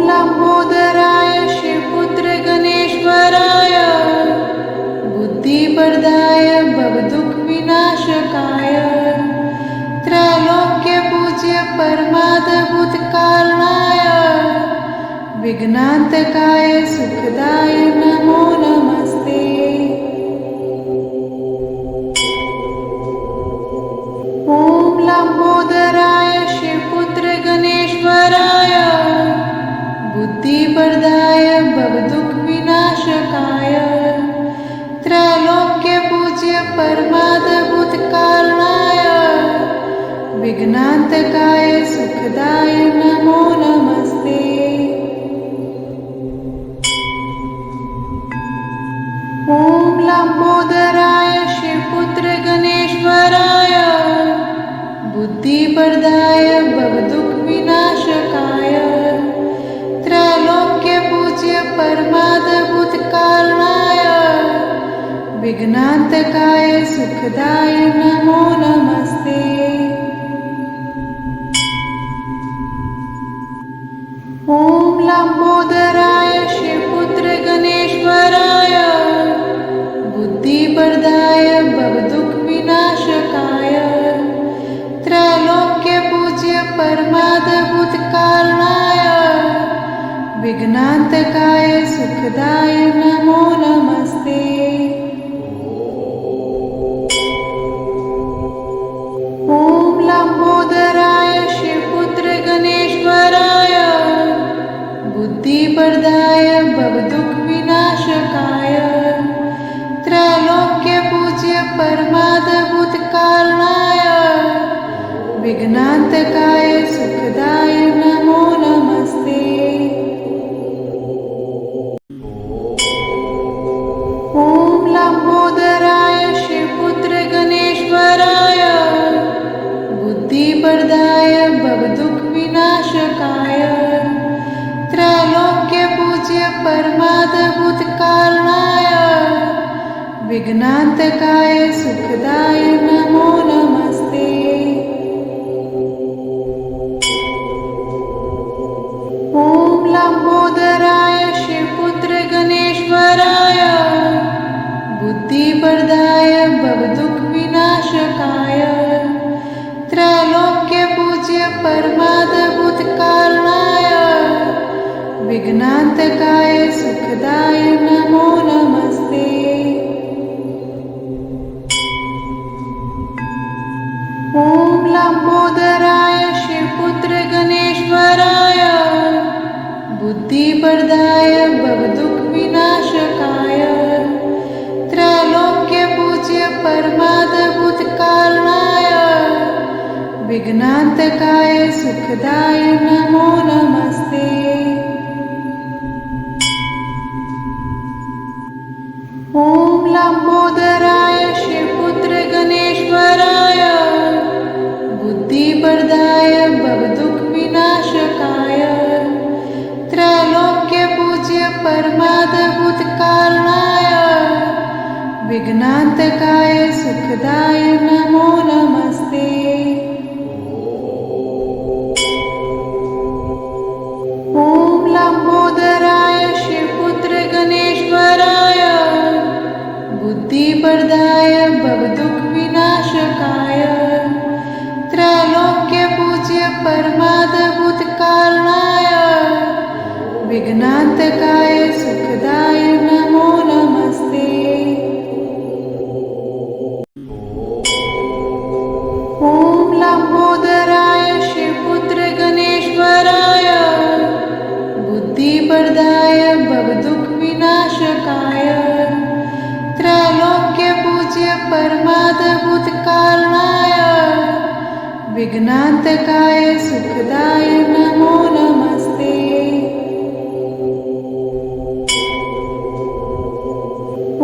लंबोदराय शिवपुत्र गणेश्वराय बुद्धिप्रदाय भवदुःख विनाशकाय त्रैलोक्य पूज्य परमाद्भुत कारणाय विघ्नांतकाय सुखदाय नमो नमस्ते। ओम लंबोदराय शिवपुत्र गणेश्वराय बुद्धिप्रदाय भवदुःख विनाशकाय त्रैलोक्य पूज्य परमाद्भुत कारणाय विघ्नांतकाय सुखदाय नमो नमस्ते। ओम लंबोदराय शिवपुत्र गणेश्वराय बुद्धिप्रदाय भवदुःख विनाशकाय त्रैलोक्य पूज्य परमाद्भुत कारणाय विघ्नांतकाय सुखदाय नमो नमस्ते। ओम लंबोदराय शिवपुत्र गणेश्वराय बुद्धिप्रदाय भवदुःख विनाशकाय त्रैलोक्य पूज्य परमाद्भुत कारणाय विघ्नांतकाय सुखदाय नमो नमस्ते। ओम लंबोदराय शिवपुत्र गणेश्वराय बुद्धिप्रदाय भवदुःख विनाशकाय त्रैलोक्य पूज्य परमाद्भुत कारणाय विघ्नांतकाय सुखदाय नमो नमस्ते। ओम लंबोदराय शिवपुत्र गणेश्वराय बुद्धिप्रदाय भवदुःख विनाशकाय त्रैलोक्य पूज्य परमाद्भुत कारणाय विघ्नांतकाय सुखदाय नमो नमस्ते। ओम लंबोदराय शिवपुत्र गणेश्वराय बुद्धिप्रदाय भवदुःख विनाशकाय त्रैलोक्य पूज्य परमाद्भुत कारणाय विघ्नांतकाय सुखदाय नमो नमस्ते। ओम लंबोदराय शिवपुत्र गणेश्वराय बुद्धिप्रदाय भवदुःख विनाशकाय त्रैलोक्य पूज्य परमाद्भुत कारणाय विघ्नांतकाय सुखदाय नमो नमस्ते। ओम लंबोदराय शिवपुत्र गणेश्वराय बुद्धिप्रदाय भवदुःख विनाशकाय त्रैलोक्य पूज्य परमाद्भुत कारणाय विघ्नांतकाय सुखदाय नमो नमस्ते। ओम लंबोदराय शिवपुत्र गणेश्वराय बुद्धिप्रदाय भवदुःख विनाशकाय त्रैलोक्य पूज्य परमाद्भुत कारणाय विघ्नांतकाय सुखदाय नमो नमस्ते। ओम लंबोदराय शिवपुत्र गणेश्वराय बुद्धिप्रदाय भवदुःख विनाशकाय त्रैलोक्य पूज्य परमाद्भुत कारणाय विघ्नांतकाय सुखदाय नमो नमस्ते।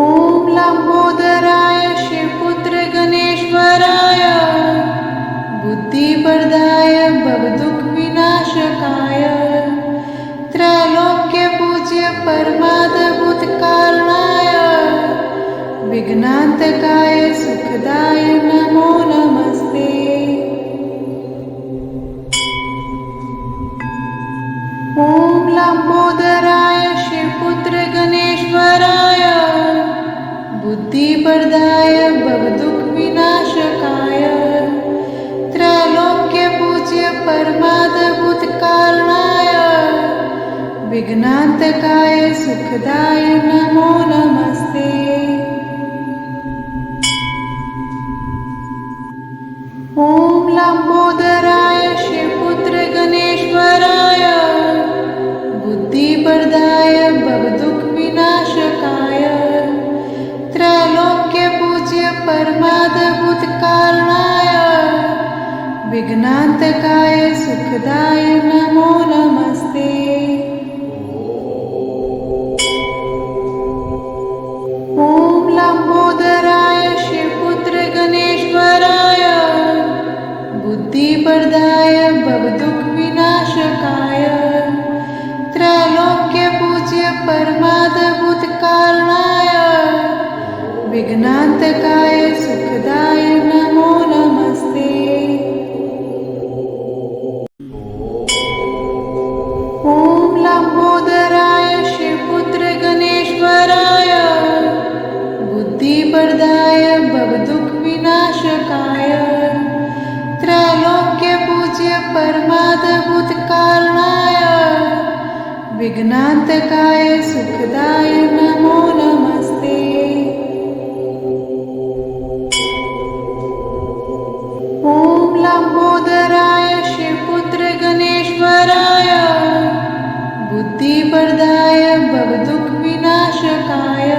ओम लंबोदराय शिवपुत्र गणेश्वराय बुद्धिप्रदाय भवदुःख विनाशकाय त्रैलोक्य पूज्य परमाद्भुत भूतकारणाय विघ्नान्तकाय सुखदाय नमो नमस्ते। ॐ लंबोदराय शिवपुत्र गणेश्वराय बुद्धिप्रदाय भवदुःखविनाशकाय त्रैलोक्यपूज्य परमाद्भुत कारणाय विघ्नान्तकाय सुखदाय नमो नमस्ते। ॐ लंबोदराय शिवपुत्र गणेश्वराय बुद्धिप्रदाय भवदुःखविनाशकाय त्रैलोक्यपूज्य परमाद्भुत कारणाय विघ्नान्तकाय सुखदाय नमो नमस्ते। ॐ लंबोदराय शिवपुत्र गणेश्वराय बुद्धिप्रदाय भवदुःखविनाशकाय त्रैलोक्यपूज्य परमाद्भुत कारणाय विघ्नान्तकाय सुखदाय नमो नमस्ते। ॐ लंबोदराय शिवपुत्र गणेश्वराय बुद्धिप्रदाय भवदुःखविनाशकाय त्रैलोक्यपूज्य परमाद्भुत कारणाय विघ्नान्तकाय सुखदाय नमो नमस्ते। ॐ लंबोदराय शिवपुत्र गणेश्वराय बुद्धिप्रदाय भवदुःखविनाशकाय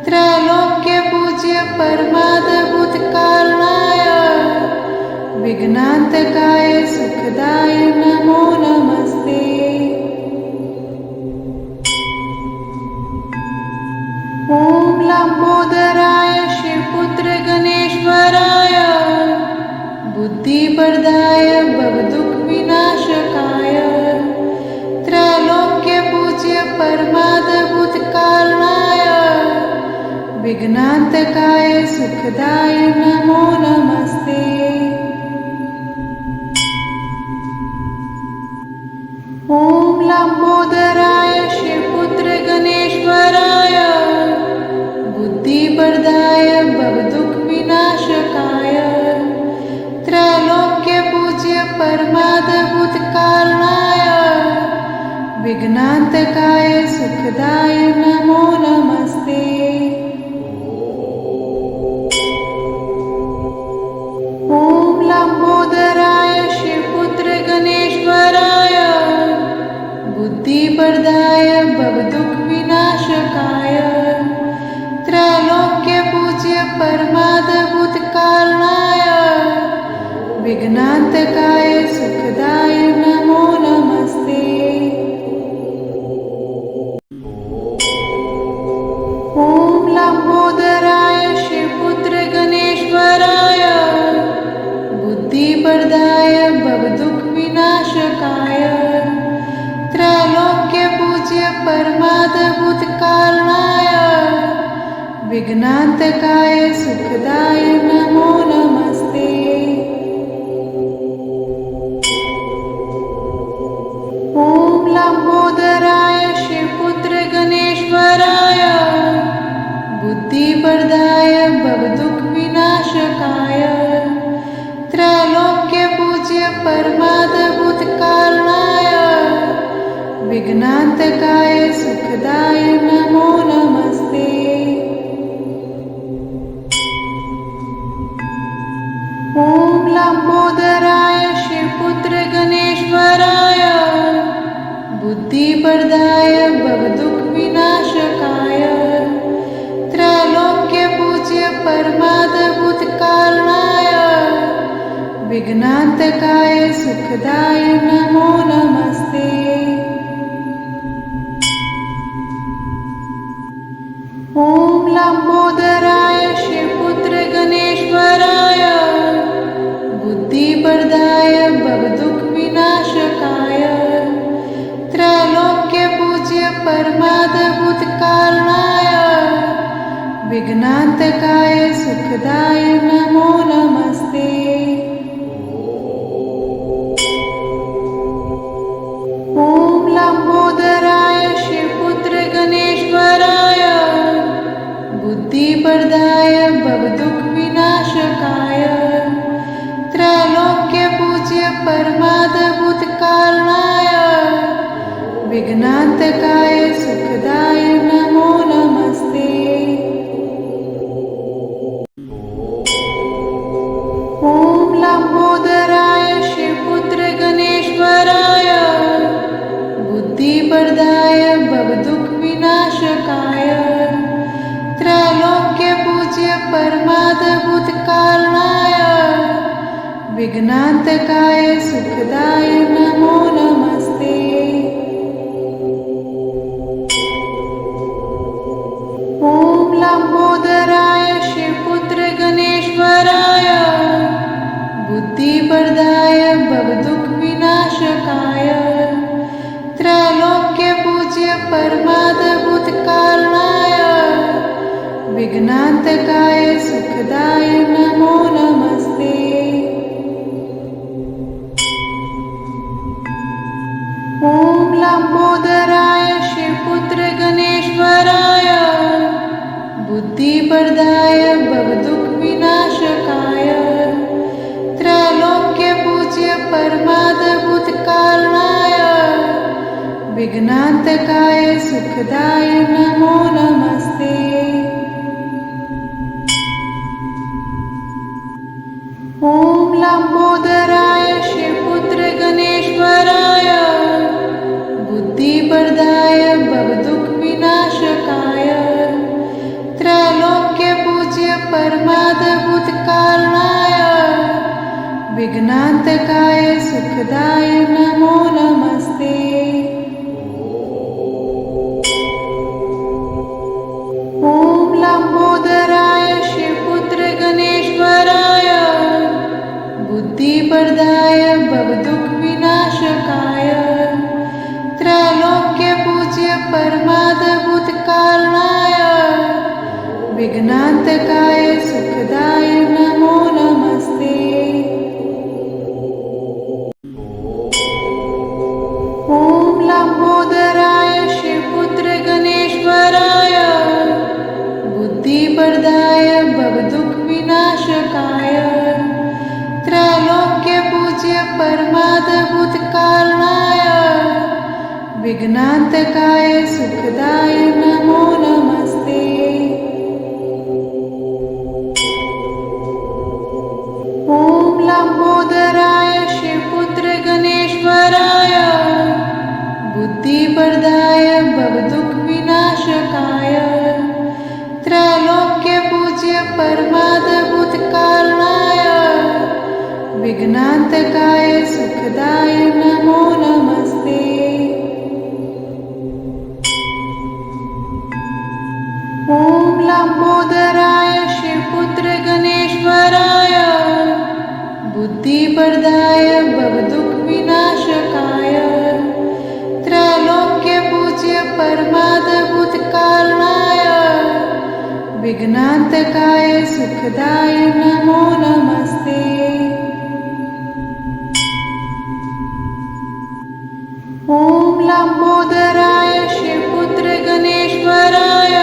त्रैलोक्यपूज्य परमाद्भुत कारणाय विघ्नान्तकाय सुखदाय नमो नमस्ते। ॐ लंबोदराय शिवपुत्र गणेश्वराय बुद्धिप्रदाय भवदुःखविनाशकाय त्रैलोक्यपूज्य परमाद्भुत कारणाय विघ्नान्तकाय सुखदाय नमो नमस्ते। ॐ लंबोदराय शिवपुत्र गणेश्वराय बुद्धिप्रदाय भवदुःखविनाशकाय त्रैलोक्यपूज्य परमाद्भुत कारणाय विघ्नान्तकाय सुखदाय नमो नमस्ते। ॐ लंबोदराय शिवपुत्र गणेश्वराय बुद्धिप्रदाय भवदुःखविनाशकाय त्रैलोक्यपूज्य परमाद्भुत कारणाय विघ्नान्तकाय सुखदाय नमो नमस्ते। ॐ लंबोदराय शिवपुत्र गणेश्वराय बुद्धिप्रदाय भवदुःखविनाशकाय त्रैलोक्यपूज्य परमाद्भुत कारणाय विघ्नान्तकाय सुखदाय नमो नमस्ते। ॐ लंबोदराय शिवपुत्र गणेश्वराय बुद्धिप्रदाय भवदुःखविनाशकाय त्रैलोक्यपूज्य परमाद्भुत कारणाय विघ्नान्तकाय सुखदाय नमो नमस्ते। ॐ लंबोदराय शिवपुत्र गणेश्वराय बुद्धिप्रदाय भवदुःखविनाशकाय त्रैलोक्यपूज्य परमाद्भुत कारणाय विघ्नान्तकाय सुखदाय नमो नमस्ते। ॐ लंबोदराय शिवपुत्र गणेश्वराय बुद्धिप्रदाय भवदुःखविनाशकाय त्रैलोक्यपूज्य परमाद्भुत विघ्नान्तकाय सुखदाय नमो नमस्ते। ॐ लंबोदराय शिवपुत्र गणेश्वराय बुद्धिप्रदाय भवदुःखविनाशकाय त्रैलोक्यपूज्य परमाद्भुतकारणाय विघ्नान्तकाय सुखदाय नमो नमस्ते। ॐ लंबोदराय शिवपुत्र गणेश्वराय बुद्धिप्रदाय भवदुःखविनाशकाय त्रैलोक्यपूज्य परमाद्भुतकारणाय विघ्नान्तकाय सुखदाय नमो नमस्ते। ॐ लंबोदराय शिवपुत्र गणेश्वराय बुद्धिप्रदाय भवदुःखविनाशकाय त्रैलोक्यपूज्य परमाद्भुतकारणाय विघ्नान्तकाय सुखदाय नमो नमस्ते। ॐ लंबोदराय शिवपुत्र गणेश्वराय बुद्धिप्रदाय भवदुःखविनाशकाय त्रैलोक्यपूज्य परमाद्भुतकारणाय विघ्नान्तकाय सुखदाय नमो नमस्ते। ॐ लंबोदराय शिवपुत्र गणेश्वराय बुद्धिप्रदाय भवदुःखविनाशकाय त्रैलोक्यपूज्य परमाद्भुतकारणाय विघ्नान्तकाय सुखदाय नमो नमस्ते। ॐ लंबोदराय शिवपुत्र गणेश्वराय बुद्धिप्रदाय भवदुःखविनाशकाय त्रैलोक्यपूज्य परमाद्भुतकारणाय विघ्नान्तकाय सुखदाय नमो नमस्ते। ॐ लंबोदराय शिवपुत्र गणेश्वराय बुद्धिप्रदाय भवदुःखविनाशकाय त्रैलोक्यपूज्य परमाद्भुतकारणाय विघ्नान्तकाय सुखदाय नमो नमस्ते। ॐ लंबोदराय शिवपुत्र गणेश्वराय बुद्धिप्रदाय भवदुःखविनाशकाय त्रैलोक्यपूज्य परमाद्भुतकारणाय विघ्नान्तकाय सुखदाय नमो नमस्ते। ॐ लंबोदराय शिवपुत्र गणेश्वराय बुद्धिप्रदाय भवदुःखविनाशकाय त्रैलोक्यपूज्य परमाद्भुतकारणाय विघ्नान्तकाय सुखदाय नमो नमस्ते। ॐ लंबोदराय शिवपुत्र गणेश्वराय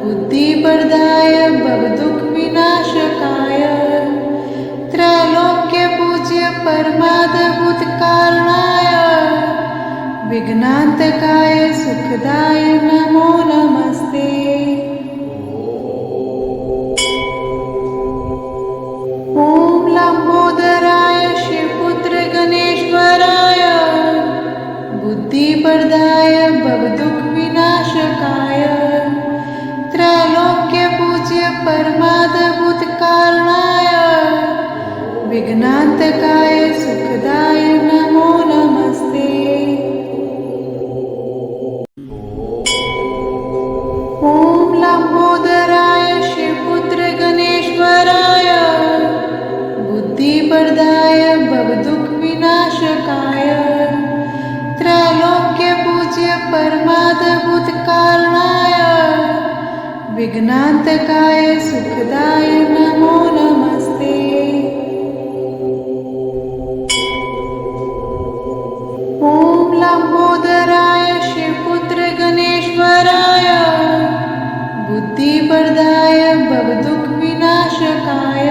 बुद्धिप्रदाय भवदुःखविनाशकाय त्रैलोक्यपूज्य परमाद्भुतकारणाय विघ्नान्तकाय सुखदाय नमो नमस्ते। ॐ लंबोदराय शिवपुत्र गणेश्वराय बुद्धिप्रदाय भवदुःखविनाशकाय त्रैलोक्यपूज्य परमाद्भुतकारणाय विघ्नान्तकाय सुखदाय नमो नमस्ते। ॐ लंबोदराय शिवपुत्र गणेश्वराय बुद्धिप्रदाय भवदुःखविनाशकाय त्रैलोक्यपूज्य परमाद्भुतकारणाय विघ्नान्तकाय सुखदाय नमो नमस्ते। ॐ लंबोदराय शिवपुत्र गणेश्वराय बुद्धिप्रदाय भवदुःखविनाशकाय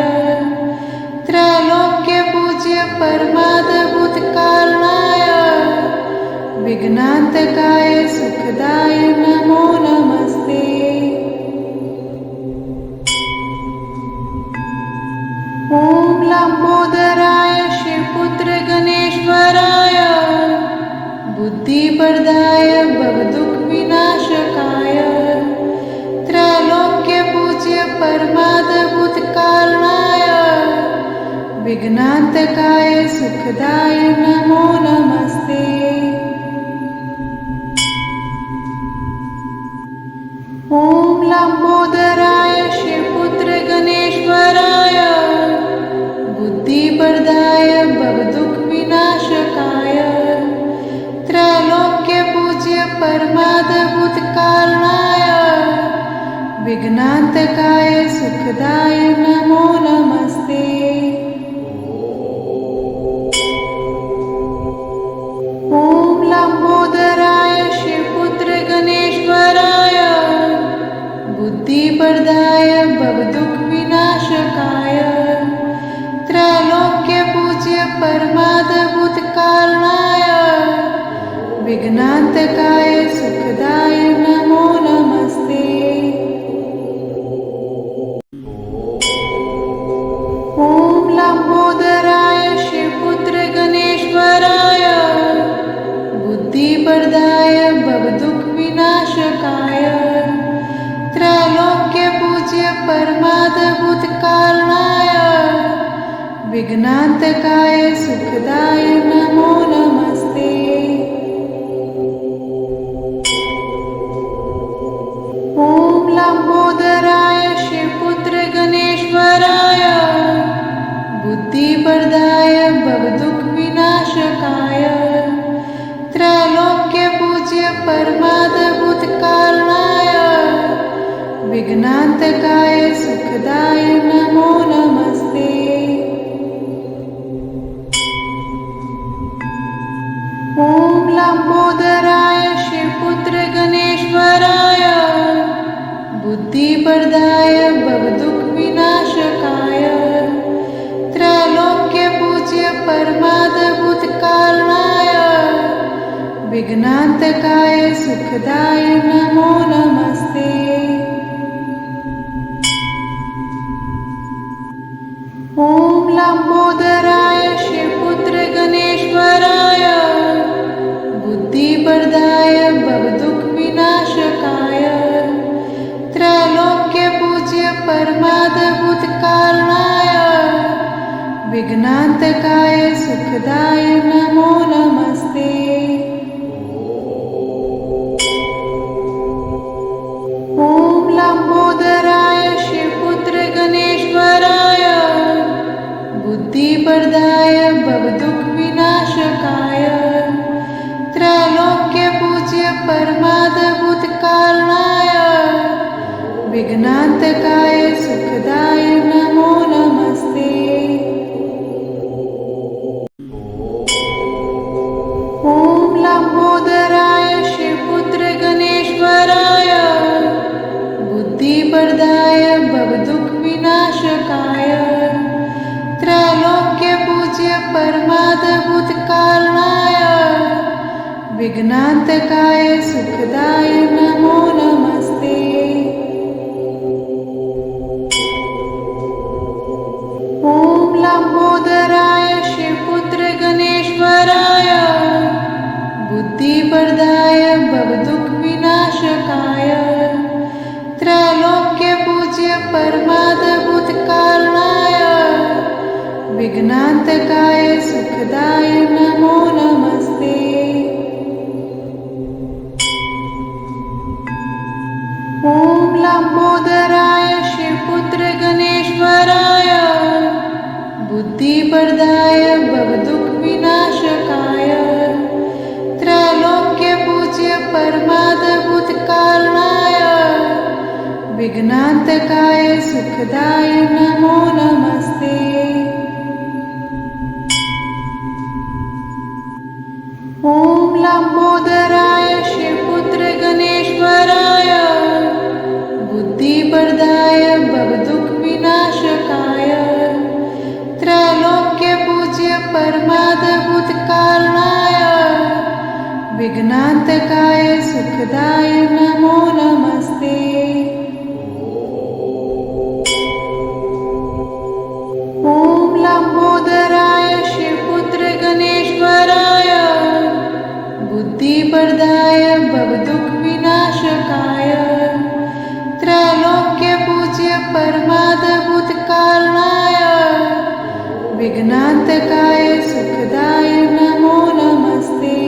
त्रैलोक्यपूज्य परमाद्भुतकारणाय विघ्नान्तकाय सुखदाय नमो नमस्ते। ॐ लंबोदराय शिवपुत्र गणेश्वराय बुद्धिप्रदाय भवदुःखविनाशकाय त्रैलोक्यपूज्य परमाद्भुतकारणाय विघ्नान्तकाय सुखदाय नमो नमस्ते। ॐ लंबोदराय शिवपुत्र गणेश्वराय बुद्धिप्रदाय भवदुःखविनाशकाय त्रैलोक्यपूज्य परमाद्भुतकारणाय विघ्नान्तकाय सुखदाय नमो नमस्ते। ॐ लंबोदराय शिवपुत्र गणेश्वराय बुद्धिप्रदाय भवदुःखविनाशकाय त्रैलोक्यपूज्य परमाद्भुतकारणाय विघ्नान्तकाय सुखदाय नमो नमस्ते। ॐ लंबोदराय शिवपुत्र गणेश्वराय बुद्धिप्रदाय भवदुःखविनाशकाय त्रैलोक्यपूज्य परमाद्भुतकारणाय विघ्नान्तकाय सुखदाय नमो नमस्ते। ॐ लंबोदराय शिवपुत्र गणेश्वराय बुद्धिप्रदाय भवदुःखविनाशकाय त्रैलोक्यपूज्य परमाद्भुतकारणाय विघ्नान्तकाय सुखदाय नमो नमस्ते। ॐ लंबोदराय शिवपुत्र गणेश्वराय बुद्धिप्रदाय भवदुःखविनाशकाय त्रैलोक्यपूज्य परमाद्भुतकारणाय विघ्नान्तकाय सुखदाय नमो नमस्ते। ॐ लंबोदराय शिवपुत्र गणेश्वराय बुद्धिप्रदाय भवदुःखविनाशकाय त्रैलोक्यपूज्य परमाद्भुतकारणाय विघ्नान्तकाय सुखदाय नमो नमस्ते। ॐ लंबोदराय शिवपुत्र गणेश्वराय बुद्धिप्रदाय भवदुःखविनाशकाय त्रैलोक्यपूज्य परमाद्भुतकारणाय विघ्नान्तकाय सुखदाय नमो नमस्ते। ॐ लंबोदराय शिवपुत्र गणेश्वराय बुद्धिप्रदाय भवदुःखविनाशकाय त्रैलोक्यपूज्य परमाद्भुतकारणाय विघ्नान्तकाय सुखदाय नमो नमस्ते। ॐ लंबोदराय शिवपुत्र गणेश्वराय बुद्धिप्रदाय भवदुःखविनाशकाय त्रैलोक्यपूज्य परमाद्भुतकारणाय विघ्नान्तकाय सुखदाय नमो नमस्ते। ॐ लंबोदराय शिवपुत्र गणेश्वराय बुद्धिप्रदाय भवदुःखविनाशकाय त्रैलोक्यपूज्य परमाद्भुतकारणाय विघ्नान्तकाय सुखदाय नमो नमस्ते। ॐ लंबोदराय शिवपुत्र गणेश्वराय बुद्धिप्रदाय भवदुःखविनाशकाय त्रैलोक्यपूज्य परमाद्भुत कारणाय विघ्नान्तकाय सुखदाय नमो नमस्ते। ॐ लंबोदराय शिवपुत्र गणेश्वराय बुद्धिप्रदाय भवदुःखविनाशकाय त्रैलोक्यपूज्य परमाद्भुत कारणाय विघ्नान्तकाय सुखदाय नमो नमस्ते।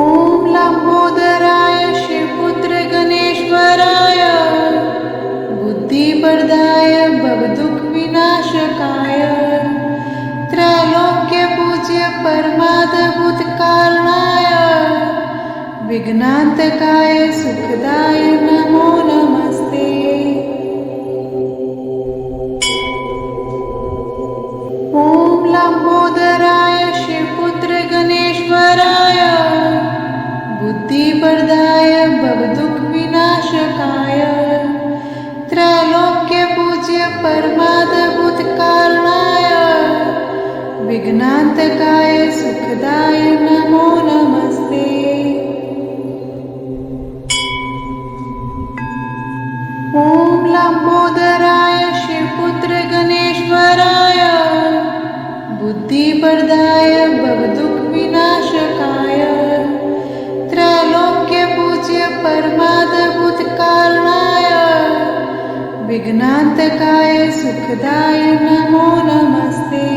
ॐ लंबोदराय शिवपुत्र गणेश्वराय बुद्धिप्रदाय भवदुःखविनाशकाय त्रैलोक्यपूज्य परमाद्भुत कारणाय विघ्नान्तकाय सुखदाय नमो नमस्ते। ॐ लंबोदराय शिवपुत्र गणेश्वराय बुद्धिप्रदाय भवदुःखविनाशकाय त्रैलोक्यपूज्य परमाद्भुत कारणाय विघ्नान्तकाय सुखदाय नमो नमस्ते। ॐ लंबोदराय शिवपुत्र गणेश्वराय बुद्धिप्रदाय भवदुःखविनाशकाय त्रैलोक्यपूज्य परमाद्भुत कारणाय विघ्नान्तकाय सुखदाय नमो नमस्ते।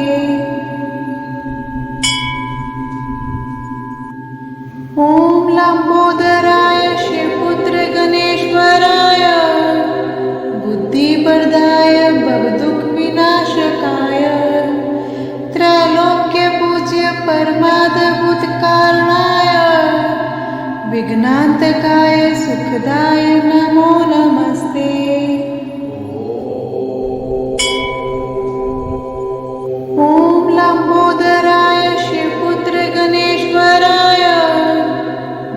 ॐ लंबोदराय शिवपुत्र गणेश्वराय बुद्धिप्रदाय भवदुःखविनाशकाय त्रैलोक्यपूज्य परमाद्भुत कारणाय विघ्नान्तकाय सुखदाय नमो नमस्ते। ॐ लंबोदराय शिवपुत्र गणेश्वराय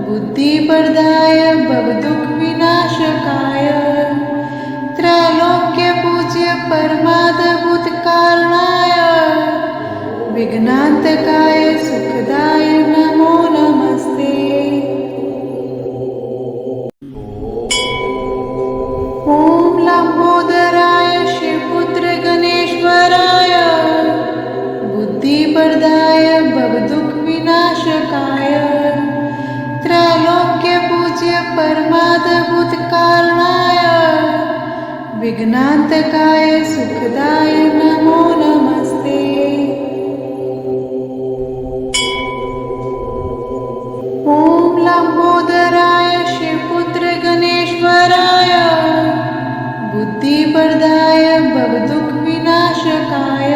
बुद्धिप्रदाय भवदुःखविनाशकाय त्रैलोक्यपूज्य परमाद्भुत कारणाय विघ्नान्तकाय सुखदाय नमो नमस्ते। ॐ लंबोदराय शिवपुत्र गणेश्वराय बुद्धिप्रदाय भवदुःखविनाशकाय त्रैलोक्यपूज्य परमाद्भुत कारणाय विघ्नान्तकाय सुखदाय नमो नमस्ते। ॐ लंबोदराय शिवपुत्र गणेश्वराय बुद्धिप्रदाय भवदुःखविनाशकाय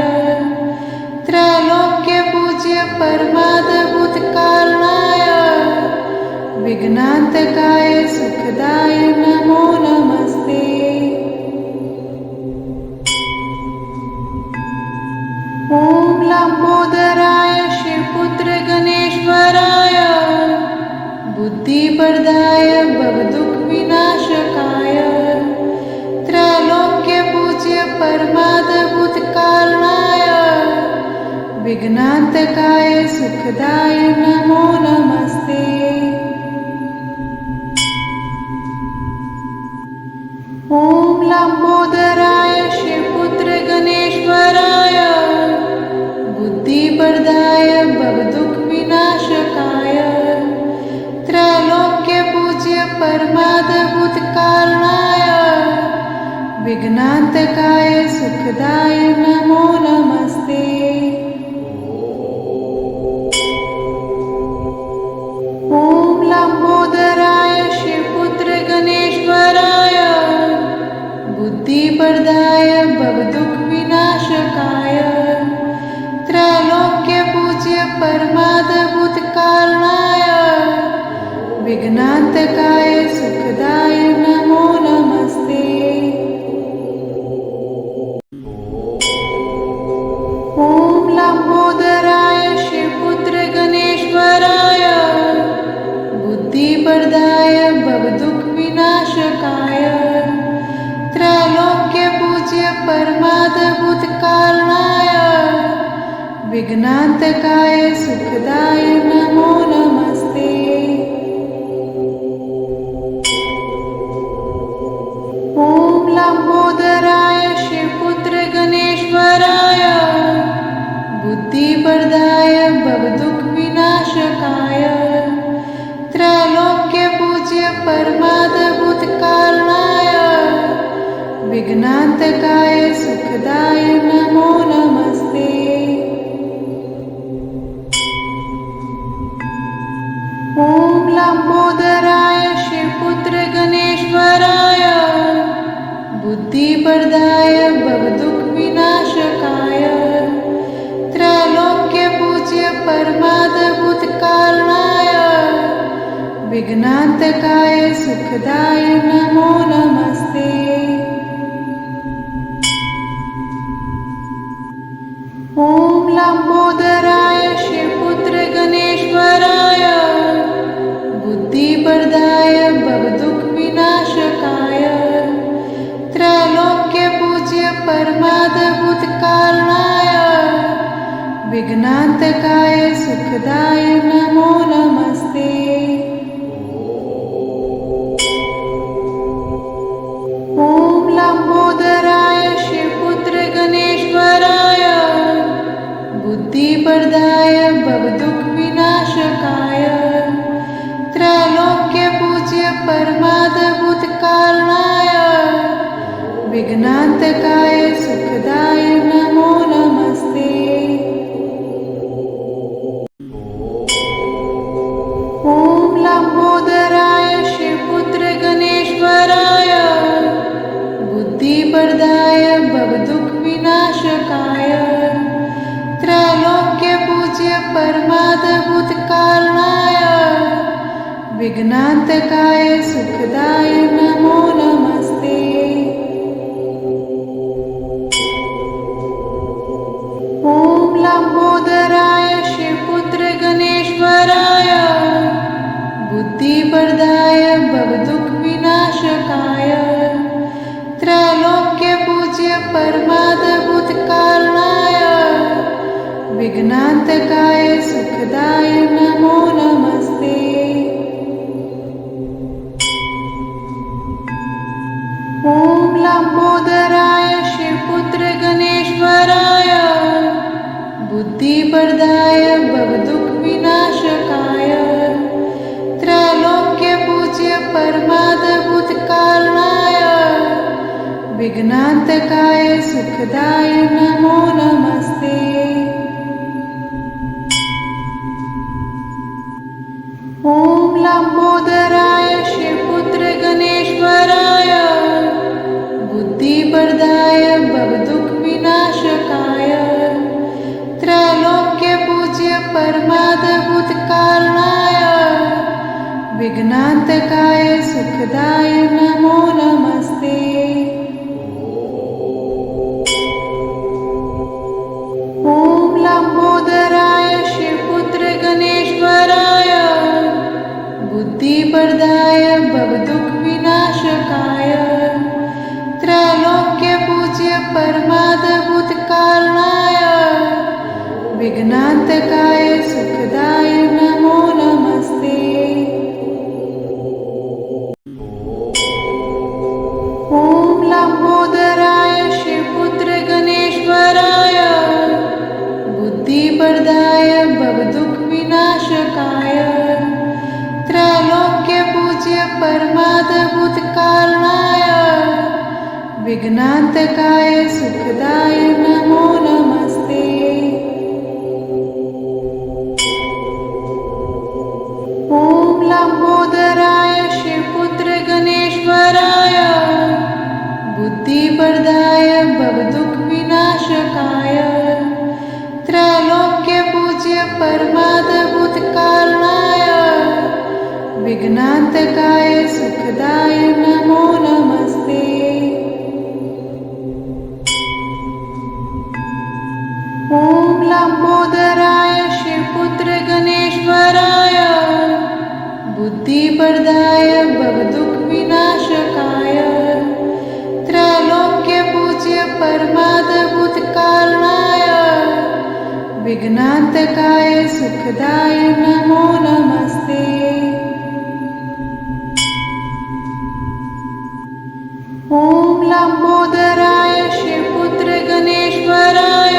त्रैलोक्यपूज्य परमाद्भुत कारणाय विघ्नान्तकाय सुखदाय नमो नमस्ते। ॐ लंबोदराय शिवपुत्र गणेश्वराय बुद्धिप्रदाय भवदुःखविनाशकाय त्रैलोक्यपूज्य परमाद्भुत कारणाय विघ्नान्तकाय सुखदाय नमो नमस्ते। ॐ लंबोदराय शिवपुत्र गणेश्वराय बुद्धिप्रदाय भवदुःखविनाशकाय त्रैलोक्यपूज्य परमाद्भुत कारणाय विघ्नान्तकाय सुखदाय नमो नमस्ते। ॐ लंबोदराय शिवपुत्र गणेश्वराय बुद्धिप्रदाय भवदुःखविनाशकाय त्रैलोक्यपूज्य परमाद्भुत कारणाय विघ्नान्तकाय विनाशकाय त्रैलोक्यपूज्य परमाद्भुतकारणाय विघ्नान्तकाय सुखदाय नमो नमस्ते। ॐ लंबोदराय शिवपुत्र गणेश्वराय बुद्धिप्रदाय भवदुःख विनाशकाय त्रैलोक्यपूज्य परमाद्भुतकारणाय विघ्नान्तकाय सुखदाय नमो नमस्ते। ॐ लंबोदराय शिवपुत्र गणेश्वराय बुद्धिप्रदाय भवदुःख विनाशकाय त्रैलोक्यपूज्य परमाद्भुतकारणाय विघ्नान्तकाय सुखदाय नमो नमस्ते। ॐ लंबोदराय शिवपुत्र गणेश्वराय बुद्धिप्रदाय भवदुःख विनाशकाय त्रैलोक्यपूज्य परमाद्भुतकारणाय विघ्नान्तकाय सुखदाय नमो नमस्ते। ॐ लंबोदराय शिवपुत्र गणेश्वराय बुद्धिप्रदाय भवदुःख विनाशकाय त्रैलोक्यपूज्य परमाद्भुतकारणाय विघ्नान्तकाय सुखदाय नमो नमस्ते। ॐ लंबोदराय शिवपुत्र गणेश्वराय बुद्धिप्रदाय भवदुःख विनाशकाय त्रैलोक्यपूज्य परमाद्भुतकारणाय विघ्नान्तकाय सुखदाय नमो नमस्ते। ॐ लंबोदराय शिवपुत्र गणेश्वराय बुद्धिप्रदाय भवदुःख विनाशकाय त्रैलोक्यपूज्य परमाद्भुतकारणाय विघ्नान्तकाय सुखदाय नमो नमस्ते। ॐ लंबोदराय शिवपुत्र गणेश्वराय बुद्धिप्रदाय भवदुःख विनाशकाय त्रैलोक्यपूज्य परमाद्भुतकारणाय विघ्नान्तकाय सुखदाय नमो नमस्ते। ॐ लंबोदराय शिवपुत्र गणेश्वराय बुद्धिप्रदाय भवदुःख विनाशकाय त्रैलोक्यपूज्य परमाद्भुतकारणाय विघ्नान्तकाय सुखदाय नमो नमस्ते। ॐ लंबोदराय शिवपुत्र गणेश्वराय बुद्धिप्रदाय भवदुःख विनाशकाय त्रैलोक्यपूज्य परमाद्भुतकारणाय विघ्नान्तकाय सुखदाय नमो नमस्ते। ॐ लंबोदराय शिवपुत्र गणेश्वराय बुद्धिप्रदाय भवदुःख विनाशकाय त्रैलोक्यपूज्य परमाद्भुतकारणाय विघ्नान्तकाय सुखदाय नमो नमस्ते। ॐ लंबोदराय शिवपुत्र गणेश्वराय बुद्धिप्रदाय भवदुःख विनाशकाय त्रैलोक्यपूज्य परमाद्भुतकारणाय विघ्नान्तकाय सुखदाय नमो नमस्ते। ॐ लंबोदराय शिवपुत्र गणेश्वराय बुद्धिप्रदाय भवदुःख विनाशकाय विघ्नान्तकाय सुखदाय नमो नमस्ते। ॐ लंबोदराय शिवपुत्र गणेश्वराय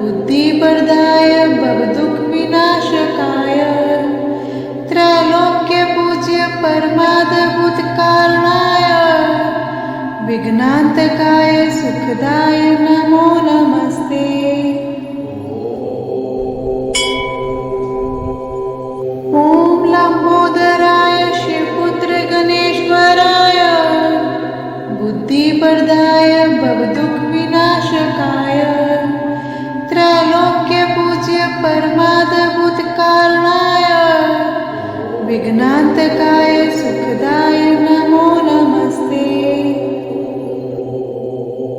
बुद्धिप्रदाय भवदुःखविनाशकाय त्रैलोक्यपूज्य परमाद्भुतकारणाय विघ्नान्तकाय सुखदाय नमो नमस्ते। ॐ लंबोदराय शिवपुत्र गणेश्वराय बुद्धिप्रदाय भवदुःखविनाशकाय त्रैलोक्यपूज्य परमाद्भुतकारणाय विघ्नान्तकाय सुखदाय नमो नमस्ते।